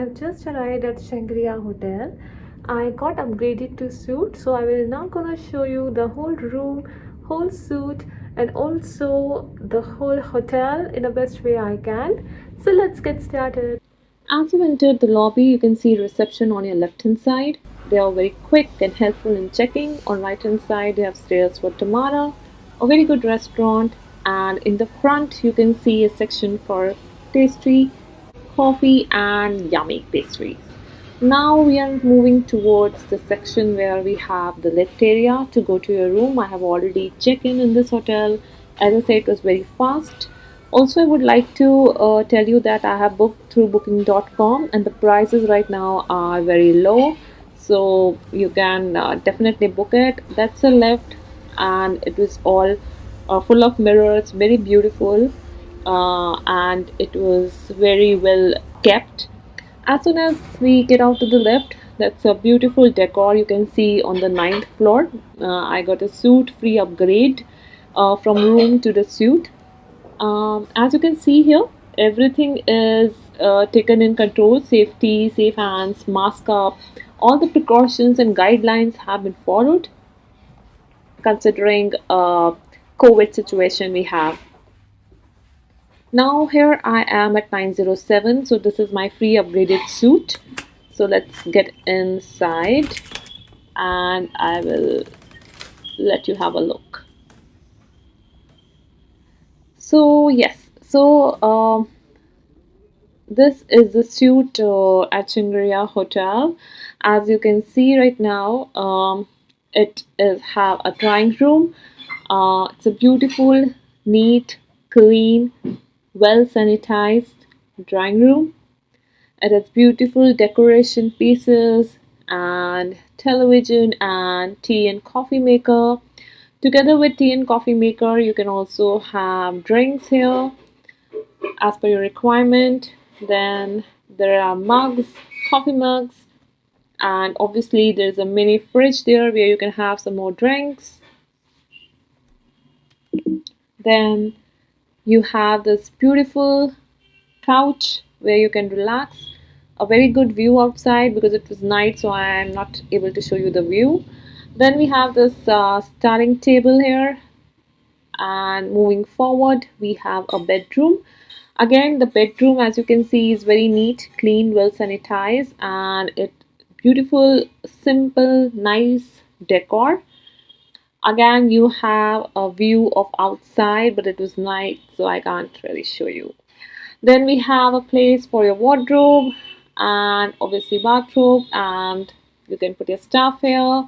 have just arrived at Shangri-La Hotel. I got upgraded to suite, so I will now gonna show you the whole room, whole suite, and also the whole hotel in the best way I can. So let's get started. As you enter the lobby, you can see reception on your left hand side. They are very quick and helpful in checking. On right hand side, they have stairs for Tamara, a very good restaurant, and in the front, you can see a section for pastry, coffee, and yummy pastries. Now we are moving towards the section where we have the lift area to go to your room. I have already checked in this hotel. As I said, it was very fast. Also, I would like to tell you that I have booked through booking.com and the prices right now are very low. So you can definitely book it. That's a lift and it was all full of mirrors, very beautiful, and it was very well kept. As soon as we get out to the lift, that's a beautiful decor you can see on the ninth floor. I got a suite free upgrade from room to the suite. As you can see here, everything is taken in control, safety, safe hands, mask up. All the precautions and guidelines have been followed considering COVID situation we have. Now here I am at 907, so this is my free upgraded suite. So let's get inside and I will let you have a look. So yes, so this is the suite at Shangri-La Hotel. As you can see right now, it is have a drawing room. It's a beautiful, neat, clean, well sanitized drawing room. It has beautiful decoration pieces and television and tea and coffee maker. Together with tea and coffee maker, you can also have drinks here as per your requirement. Then there are mugs, coffee mugs, and obviously there's a mini fridge there where you can have some more drinks. Then you have this beautiful couch where you can relax. A very good view outside because it was night, so I am not able to show you the view. Then we have this starting table here, and moving forward, we have a bedroom. Again, the bedroom, as you can see, is very neat, clean, well sanitized, and it beautiful, simple, nice decor. Again, you have a view of outside, but it was night, so I can't really show you. Then we have a place for your wardrobe and obviously bathrobe, and you can put your stuff here.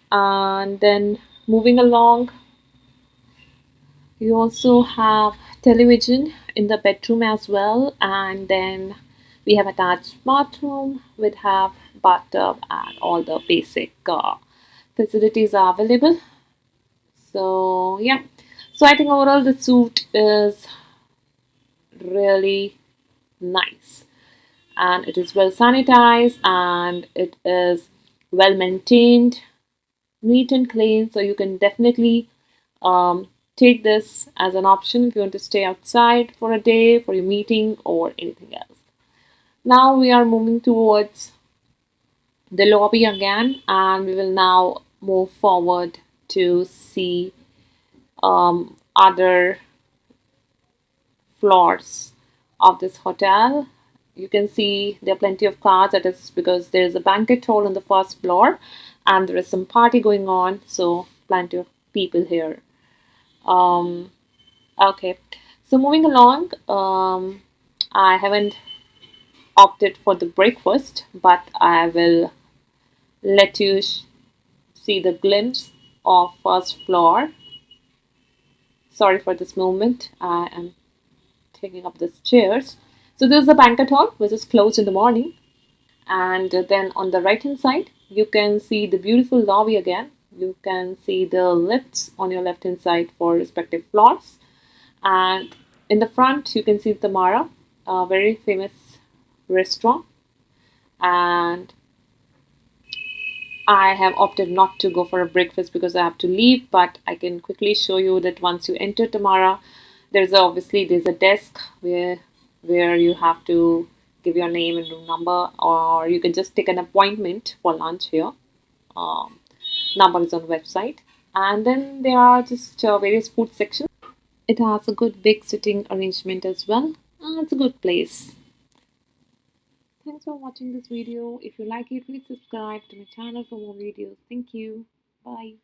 And then moving along, you also have television in the bedroom as well, and then we have attached bathroom with have bathtub and all the basic facilities are available. So yeah, so I think overall the suite is really nice and it is well sanitized and it is well maintained, neat and clean. So you can definitely take this as an option if you want to stay outside for a day for your meeting or anything else. Now we are moving towards the lobby again, and we will now move forward to see other floors of this hotel. You can see there are plenty of cars. That is because there is a banquet hall on the first floor and there is some party going on, so plenty of people here. Okay, so moving along, I haven't opted for the breakfast, but I will let you see the glimpse of first floor. Sorry for this moment, I am taking up these chairs. So this is the banquet hall which is closed in the morning, and then on the right hand side you can see the beautiful lobby again. You can see the lifts on your left hand side for respective floors, and in the front you can see Tamara, a very famous restaurant, and I have opted not to go for a breakfast because I have to leave, but I can quickly show you that once you enter Tamara, there's a desk where you have to give your name and room number, or you can just take an appointment for lunch here. Um, Number is on website, and then there are just various food sections. It has a good big sitting arrangement as well. It's a good place. Thanks for watching this video. If you like it, please subscribe to my channel for more videos. Thank you. Bye.